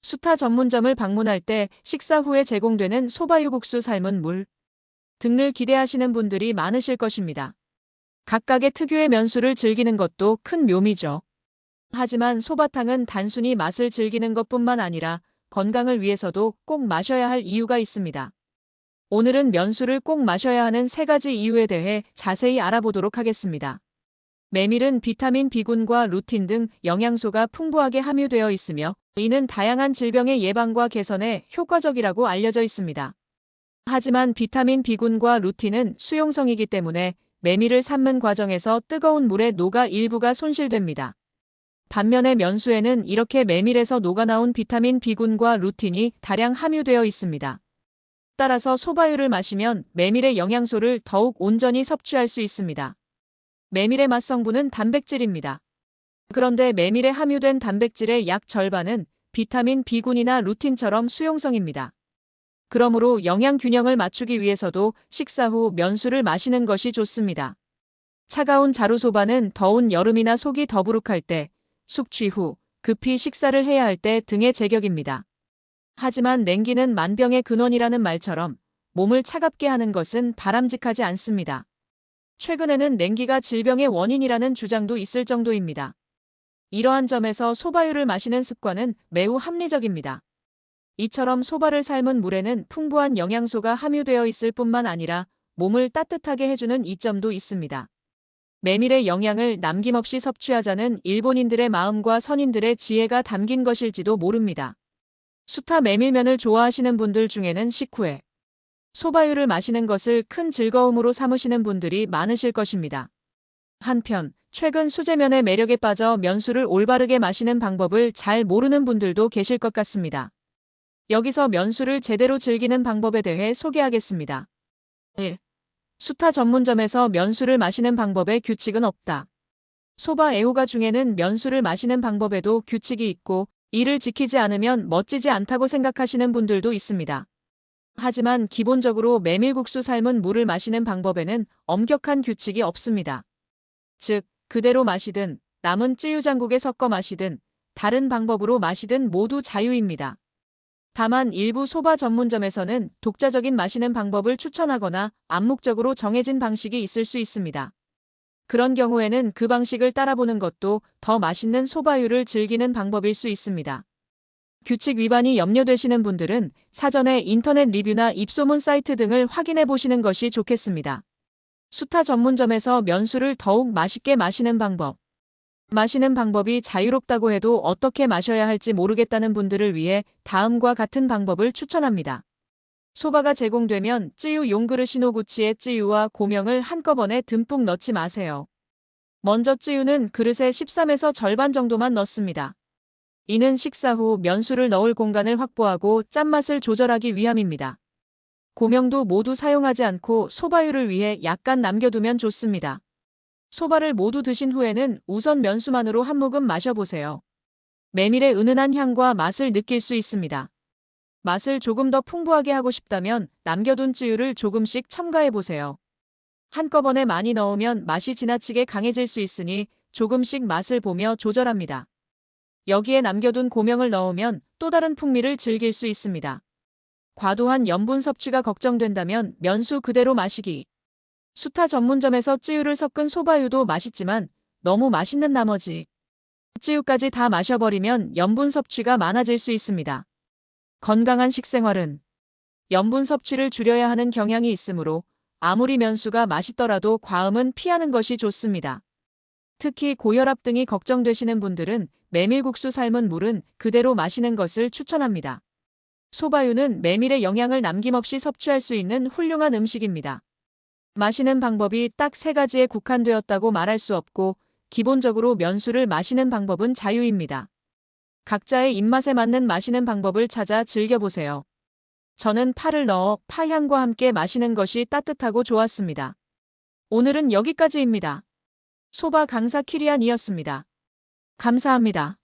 수타 전문점을 방문할 때 식사 후에 제공되는 소바유국수 삶은 물 등을 기대하시는 분들이 많으실 것입니다. 각각의 특유의 면수를 즐기는 것도 큰 묘미죠. 하지만 소바탕은 단순히 맛을 즐기는 것뿐만 아니라 건강을 위해서도 꼭 마셔야 할 이유가 있습니다. 오늘은 면수를 꼭 마셔야 하는 3가지 이유에 대해 자세히 알아보도록 하겠습니다. 메밀은 비타민 B군과 루틴 등 영양소가 풍부하게 함유되어 있으며 이는 다양한 질병의 예방과 개선에 효과적이라고 알려져 있습니다. 하지만 비타민 B군과 루틴은 수용성이기 때문에 메밀을 삶는 과정에서 뜨거운 물에 녹아 일부가 손실됩니다. 반면에 면수에는 이렇게 메밀에서 녹아나온 비타민 B군과 루틴이 다량 함유되어 있습니다. 따라서 소바유를 마시면 메밀의 영양소를 더욱 온전히 섭취할 수 있습니다. 메밀의 맛성분은 단백질입니다. 그런데 메밀에 함유된 단백질의 약 절반은 비타민 B군이나 루틴처럼 수용성입니다. 그러므로 영양 균형을 맞추기 위해서도 식사 후 면수를 마시는 것이 좋습니다. 차가운 자루소바는 더운 여름이나 속이 더부룩할 때, 숙취 후, 급히 식사를 해야 할 때 등의 제격입니다. 하지만 냉기는 만병의 근원이라는 말처럼 몸을 차갑게 하는 것은 바람직하지 않습니다. 최근에는 냉기가 질병의 원인이라는 주장도 있을 정도입니다. 이러한 점에서 소바유를 마시는 습관은 매우 합리적입니다. 이처럼 소바를 삶은 물에는 풍부한 영양소가 함유되어 있을 뿐만 아니라 몸을 따뜻하게 해주는 이점도 있습니다. 메밀의 영양을 남김없이 섭취하자는 일본인들의 마음과 선인들의 지혜가 담긴 것일지도 모릅니다. 수타 메밀면을 좋아하시는 분들 중에는 식후에 소바유를 마시는 것을 큰 즐거움으로 삼으시는 분들이 많으실 것입니다. 한편 최근 수제면의 매력에 빠져 면수를 올바르게 마시는 방법을 잘 모르는 분들도 계실 것 같습니다. 여기서 면수를 제대로 즐기는 방법에 대해 소개하겠습니다. 1. 수타 전문점에서 면수를 마시는 방법에 규칙은 없다. 소바 애호가 중에는 면수를 마시는 방법에도 규칙이 있고 이를 지키지 않으면 멋지지 않다고 생각하시는 분들도 있습니다. 하지만 기본적으로 메밀국수 삶은 물을 마시는 방법에는 엄격한 규칙이 없습니다. 즉, 그대로 마시든 남은 찌유장국에 섞어 마시든 다른 방법으로 마시든 모두 자유입니다. 다만 일부 소바 전문점에서는 독자적인 마시는 방법을 추천하거나 암묵적으로 정해진 방식이 있을 수 있습니다. 그런 경우에는 그 방식을 따라보는 것도 더 맛있는 소바유를 즐기는 방법일 수 있습니다. 규칙 위반이 염려되시는 분들은 사전에 인터넷 리뷰나 입소문 사이트 등을 확인해 보시는 것이 좋겠습니다. 수타 전문점에서 면수를 더욱 맛있게 마시는 방법. 마시는 방법이 자유롭다고 해도 어떻게 마셔야 할지 모르겠다는 분들을 위해 다음과 같은 방법을 추천합니다. 소바가 제공되면 찌유 용그릇 시노구치에 찌유와 고명을 한꺼번에 듬뿍 넣지 마세요. 먼저 찌유는 그릇에 13에서 절반 정도만 넣습니다. 이는 식사 후 면수를 넣을 공간을 확보하고 짠맛을 조절하기 위함입니다. 고명도 모두 사용하지 않고 소바유를 위해 약간 남겨두면 좋습니다. 소바를 모두 드신 후에는 우선 면수만으로 한 모금 마셔보세요. 메밀의 은은한 향과 맛을 느낄 수 있습니다. 맛을 조금 더 풍부하게 하고 싶다면 남겨둔 찌유를 조금씩 첨가해보세요. 한꺼번에 많이 넣으면 맛이 지나치게 강해질 수 있으니 조금씩 맛을 보며 조절합니다. 여기에 남겨둔 고명을 넣으면 또 다른 풍미를 즐길 수 있습니다. 과도한 염분 섭취가 걱정된다면 면수 그대로 마시기. 수타 전문점에서 찌유를 섞은 소바유도 맛있지만 너무 맛있는 나머지 찌유까지 다 마셔버리면 염분 섭취가 많아질 수 있습니다. 건강한 식생활은 염분 섭취를 줄여야 하는 경향이 있으므로 아무리 면수가 맛있더라도 과음은 피하는 것이 좋습니다. 특히 고혈압 등이 걱정되시는 분들은 메밀국수 삶은 물은 그대로 마시는 것을 추천합니다. 소바유는 메밀의 영양을 남김없이 섭취할 수 있는 훌륭한 음식입니다. 마시는 방법이 딱 3가지에 국한되었다고 말할 수 없고 기본적으로 면수를 마시는 방법은 자유입니다. 각자의 입맛에 맞는 마시는 방법을 찾아 즐겨보세요. 저는 파를 넣어 파향과 함께 마시는 것이 따뜻하고 좋았습니다. 오늘은 여기까지입니다. 소바 강사 키리안이었습니다. 감사합니다.